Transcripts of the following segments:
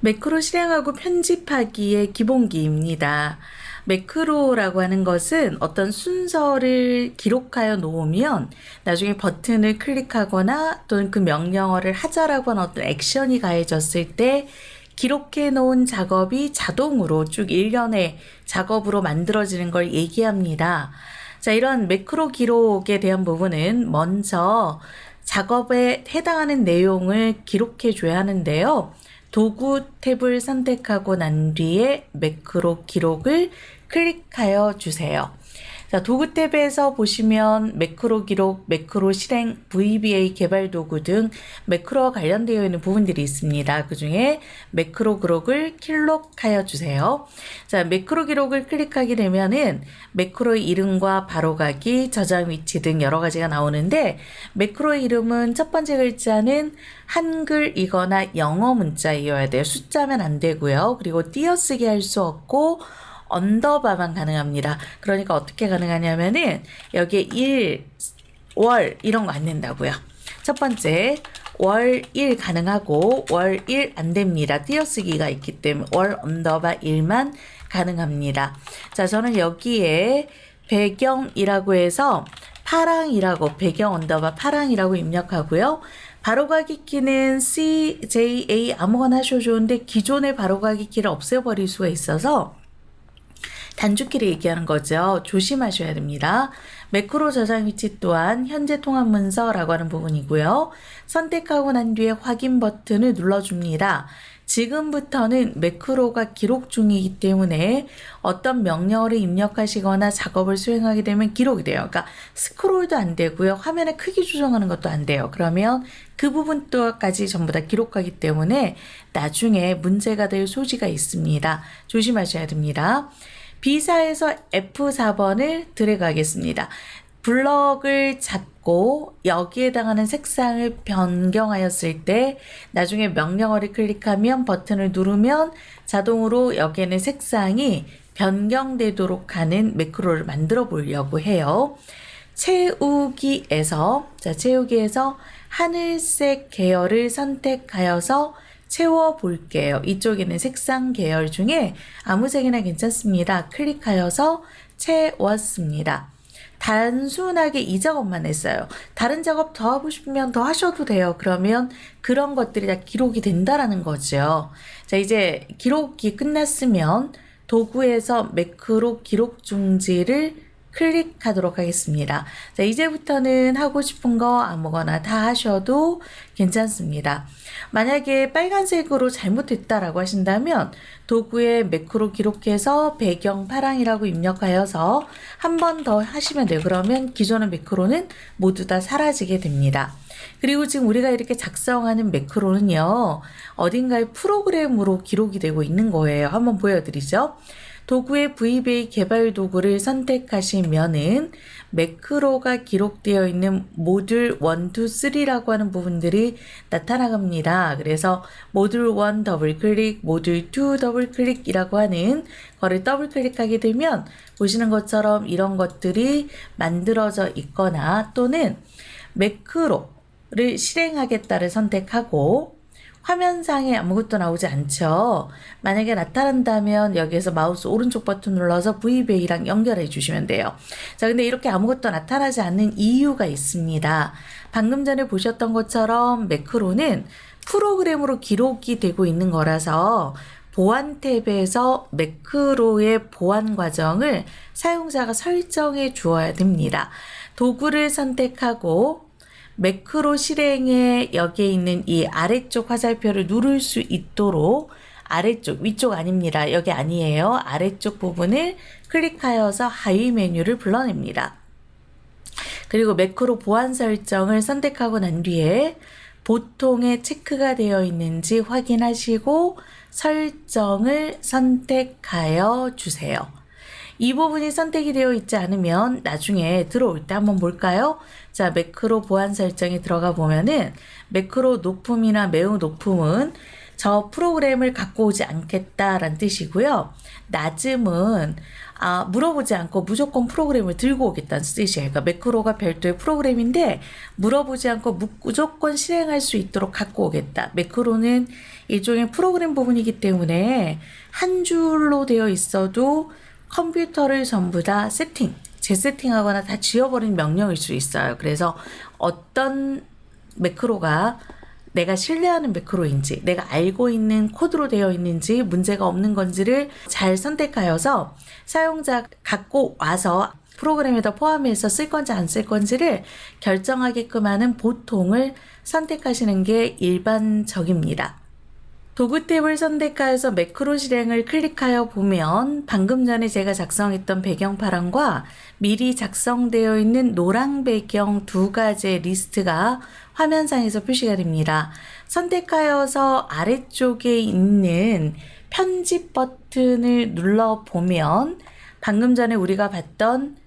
매크로 실행하고 편집하기의 기본기입니다. 매크로라고 하는 것은 어떤 순서를 기록하여 놓으면 나중에 버튼을 클릭하거나 또는 그 명령어를 하자라고 하는 어떤 액션이 가해졌을 때 기록해 놓은 작업이 자동으로 쭉 일련의 작업으로 만들어지는 걸 얘기합니다. 자, 이런 매크로 기록에 대한 부분은 먼저 작업에 해당하는 내용을 기록해 줘야 하는데요. 도구 탭을 선택하고 난 뒤에 매크로 기록을 클릭하여 주세요. 자, 도구 탭에서 보시면 매크로 기록, 매크로 실행, VBA 개발 도구 등 매크로와 관련되어 있는 부분들이 있습니다. 그 중에 매크로 기록을 클릭하여 주세요. 자, 매크로 기록을 클릭하게 되면은 매크로의 이름과 바로가기, 저장 위치 등 여러 가지가 나오는데 매크로의 이름은 첫 번째 글자는 한글이거나 영어 문자이어야 돼요. 숫자면 안 되고요. 그리고 띄어쓰기 할 수 없고 언더바만 가능합니다. 그러니까 어떻게 가능하냐면은 여기에 일, 월 이런 거 안 된다고요. 첫 번째 월 1 가능하고 월 1 안 됩니다. 띄어쓰기가 있기 때문에 월 언더바 1만 가능합니다. 자, 저는 여기에 배경이라고 해서 파랑이라고 배경 언더바 파랑이라고 입력하고요. 바로가기 키는 C, J, A 아무거나 하셔도 좋은데 기존의 바로가기 키를 없애버릴 수가 있어서 단축키를 얘기하는 거죠. 조심하셔야 됩니다. 매크로 저장 위치 또한 현재 통합 문서라고 하는 부분이고요. 선택하고 난 뒤에 확인 버튼을 눌러줍니다. 지금부터는 매크로가 기록 중이기 때문에 어떤 명령어를 입력하시거나 작업을 수행하게 되면 기록이 돼요. 그러니까 스크롤도 안 되고요. 화면의 크기 조정하는 것도 안 돼요. 그러면 그 부분까지 전부 다 기록하기 때문에 나중에 문제가 될 소지가 있습니다. 조심하셔야 됩니다. B사에서 F4번을 들어가겠습니다. 블럭을 잡고 여기에 해당하는 색상을 변경하였을 때 나중에 명령어를 클릭하면 버튼을 누르면 자동으로 여기에는 색상이 변경되도록 하는 매크로를 만들어 보려고 해요. 채우기에서 하늘색 계열을 선택하여서 채워 볼게요. 이쪽에는 색상 계열 중에 아무 색이나 괜찮습니다. 클릭하여서 채웠습니다. 단순하게 이 작업만 했어요. 다른 작업 더 하고 싶으면 더 하셔도 돼요. 그러면 그런 것들이 다 기록이 된다라는 거죠. 자, 이제 기록이 끝났으면 도구에서 매크로 기록 중지를 클릭하도록 하겠습니다. 자, 이제부터는 하고 싶은 거 아무거나 다 하셔도 괜찮습니다. 만약에 빨간색으로 잘못했다라고 하신다면 도구에 매크로 기록해서 배경 파랑이라고 입력하여서 한 번 더 하시면 돼요. 그러면 기존의 매크로는 모두 다 사라지게 됩니다. 그리고 지금 우리가 이렇게 작성하는 매크로는요, 어딘가에 프로그램으로 기록이 되고 있는 거예요. 한번 보여드리죠. 도구의 VBA 개발 도구를 선택하시면은 매크로가 기록되어 있는 모듈 1, 2, 3라고 하는 부분들이 나타나갑니다. 그래서 모듈 1 더블 클릭, 모듈 2 더블 클릭이라고 하는 거를 더블 클릭하게 되면 보시는 것처럼 이런 것들이 만들어져 있거나 또는 매크로를 실행하겠다를 선택하고 화면상에 아무것도 나오지 않죠. 만약에 나타난다면 여기에서 마우스 오른쪽 버튼 눌러서 VBA랑 연결해 주시면 돼요. 자, 근데 이렇게 아무것도 나타나지 않는 이유가 있습니다. 방금 전에 보셨던 것처럼 매크로는 프로그램으로 기록이 되고 있는 거라서 보안 탭에서 매크로의 보안 과정을 사용자가 설정해 주어야 됩니다. 도구를 선택하고 매크로 실행에 여기에 있는 이 아래쪽 화살표를 누를 수 있도록 아래쪽, 위쪽 아닙니다. 여기 아니에요. 아래쪽 부분을 클릭하여서 하위 메뉴를 불러냅니다. 그리고 매크로 보안 설정을 선택하고 난 뒤에 보통에 체크가 되어 있는지 확인하시고 설정을 선택하여 주세요. 이 부분이 선택이 되어 있지 않으면 나중에 들어올 때 한번 볼까요? 자, 매크로 보안 설정에 들어가 보면은 매크로 높음이나 매우 높음은 저 프로그램을 갖고 오지 않겠다라는 뜻이고요. 낮음은 물어보지 않고 무조건 프로그램을 들고 오겠다는 뜻이에요. 그러니까 매크로가 별도의 프로그램인데 물어보지 않고 무조건 실행할 수 있도록 갖고 오겠다. 매크로는 일종의 프로그램 부분이기 때문에 한 줄로 되어 있어도 컴퓨터를 전부 다 재세팅하거나 다 지워버린 명령일 수 있어요. 그래서 어떤 매크로가 내가 신뢰하는 매크로인지, 내가 알고 있는 코드로 되어 있는지, 문제가 없는 건지를 잘 선택하여서 사용자 갖고 와서 프로그램에다 포함해서 쓸 건지 안 쓸 건지를 결정하게끔 하는 보통을 선택하시는 게 일반적입니다. 도구 탭을 선택하여서 매크로 실행을 클릭하여 보면 방금 전에 제가 작성했던 배경파랑과 미리 작성되어 있는 노랑 배경 두 가지의 리스트가 화면상에서 표시가 됩니다. 선택하여서 아래쪽에 있는 편집 버튼을 눌러보면 방금 전에 우리가 봤던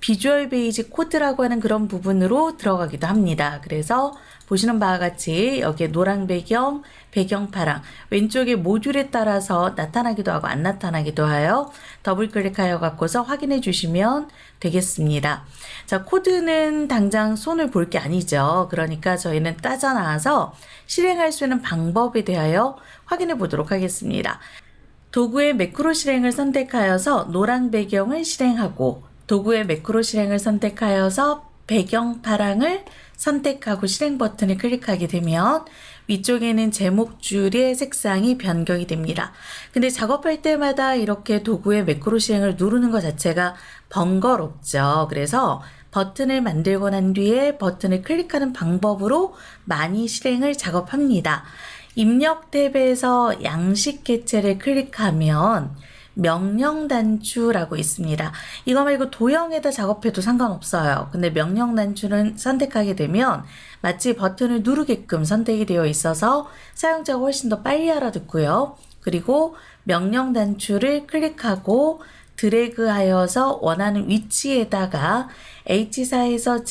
비주얼 베이직 코드라고 하는 그런 부분으로 들어가기도 합니다. 그래서 보시는 바와 같이 여기에 노랑 배경, 배경 파랑 왼쪽에 모듈에 따라서 나타나기도 하고 안 나타나기도 하여 더블 클릭하여 갖고서 확인해 주시면 되겠습니다. 자, 코드는 당장 손을 볼 게 아니죠. 그러니까 저희는 따져 나와서 실행할 수 있는 방법에 대하여 확인해 보도록 하겠습니다. 도구의 매크로 실행을 선택하여서 노랑 배경을 실행하고 도구의 매크로 실행을 선택하여서 배경 파랑을 선택하고 실행 버튼을 클릭하게 되면 위쪽에는 제목줄의 색상이 변경이 됩니다. 근데 작업할 때마다 이렇게 도구의 매크로 실행을 누르는 것 자체가 번거롭죠. 그래서 버튼을 만들고 난 뒤에 버튼을 클릭하는 방법으로 많이 실행을 작업합니다. 입력 탭에서 양식 개체를 클릭하면 명령 단추라고 있습니다. 이거 말고 도형에다 작업해도 상관없어요. 근데 명령 단추는 선택하게 되면 마치 버튼을 누르게끔 선택이 되어 있어서 사용자가 훨씬 더 빨리 알아듣고요. 그리고 명령 단추를 클릭하고 드래그하여서 원하는 위치에다가 H4에서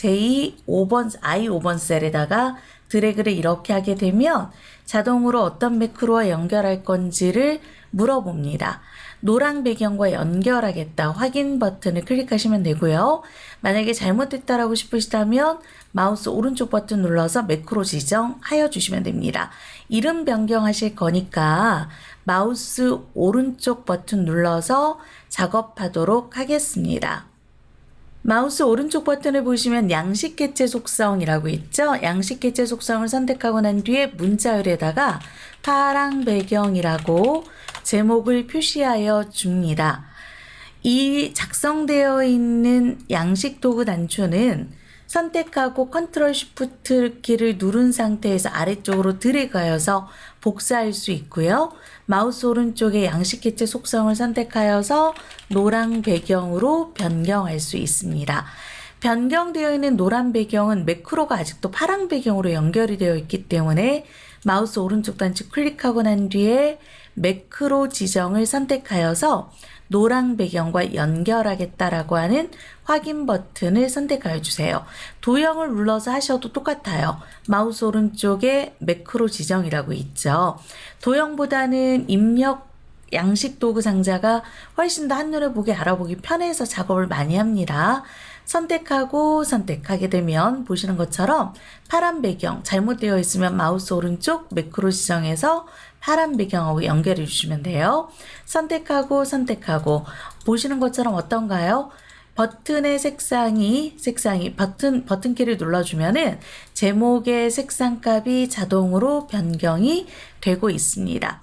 I5번 셀에다가 드래그를 이렇게 하게 되면 자동으로 어떤 매크로와 연결할 건지를 물어봅니다. 노랑 배경과 연결하겠다 확인 버튼을 클릭하시면 되고요. 만약에 잘못됐다라고 싶으시다면 마우스 오른쪽 버튼 눌러서 매크로 지정하여 주시면 됩니다. 이름 변경하실 거니까 마우스 오른쪽 버튼 눌러서 작업하도록 하겠습니다. 마우스 오른쪽 버튼을 보시면 양식 개체 속성이라고 있죠. 양식 개체 속성을 선택하고 난 뒤에 문자열에다가 파랑 배경이라고 제목을 표시하여 줍니다. 이 작성되어 있는 양식 도구 단추는 선택하고 컨트롤 쉬프트 키를 누른 상태에서 아래쪽으로 드래그하여서 복사할 수 있고요. 마우스 오른쪽에 양식 개체 속성을 선택하여서 노랑 배경으로 변경할 수 있습니다. 변경되어 있는 노란 배경은 매크로가 아직도 파랑 배경으로 연결이 되어 있기 때문에 마우스 오른쪽 단추 클릭하고 난 뒤에 매크로 지정을 선택하여서 노랑 배경과 연결하겠다라고 하는 확인 버튼을 선택하여 주세요. 도형을 눌러서 하셔도 똑같아요. 마우스 오른쪽에 매크로 지정이라고 있죠. 도형보다는 입력 양식 도구 상자가 훨씬 더 한눈에 보기 알아보기 편해서 작업을 많이 합니다. 선택하고 선택하게 되면 보시는 것처럼 파란 배경 잘못되어 있으면 마우스 오른쪽 매크로 지정해서 파란 배경하고 연결해 주시면 돼요. 선택하고 보시는 것처럼 어떤가요? 버튼의 색상이 버튼키를 눌러주면은 제목의 색상 값이 자동으로 변경이 되고 있습니다.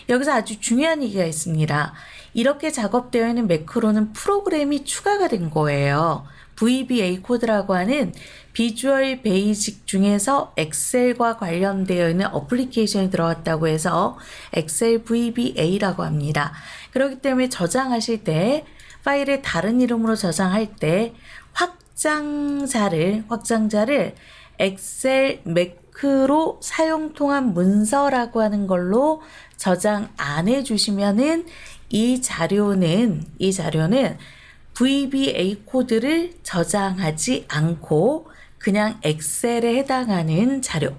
여기서 아주 중요한 얘기가 있습니다. 이렇게 작업되어 있는 매크로는 프로그램이 추가가 된 거예요. VBA 코드라고 하는 비주얼 베이직 중에서 엑셀과 관련되어 있는 어플리케이션이 들어갔다고 해서 엑셀 VBA라고 합니다. 그렇기 때문에 저장하실 때 파일을 다른 이름으로 저장할 때 확장자를 엑셀 매크로 사용 통한 문서라고 하는 걸로 저장 안 해주시면은 이 자료는 VBA 코드를 저장하지 않고 그냥 엑셀에 해당하는 자료,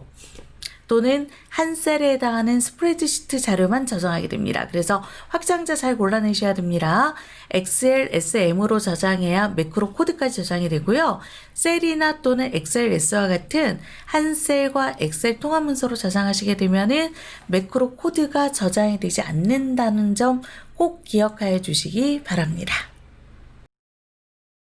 또는 한 셀에 해당하는 스프레드시트 자료만 저장하게 됩니다. 그래서 확장자 잘 골라내셔야 됩니다. 엑셀 SM으로 저장해야 매크로 코드까지 저장이 되고요. 셀이나 또는 엑셀 S와 같은 한 셀과 엑셀 통합 문서로 저장하시게 되면은 매크로 코드가 저장이 되지 않는다는 점 꼭 기억하여 주시기 바랍니다.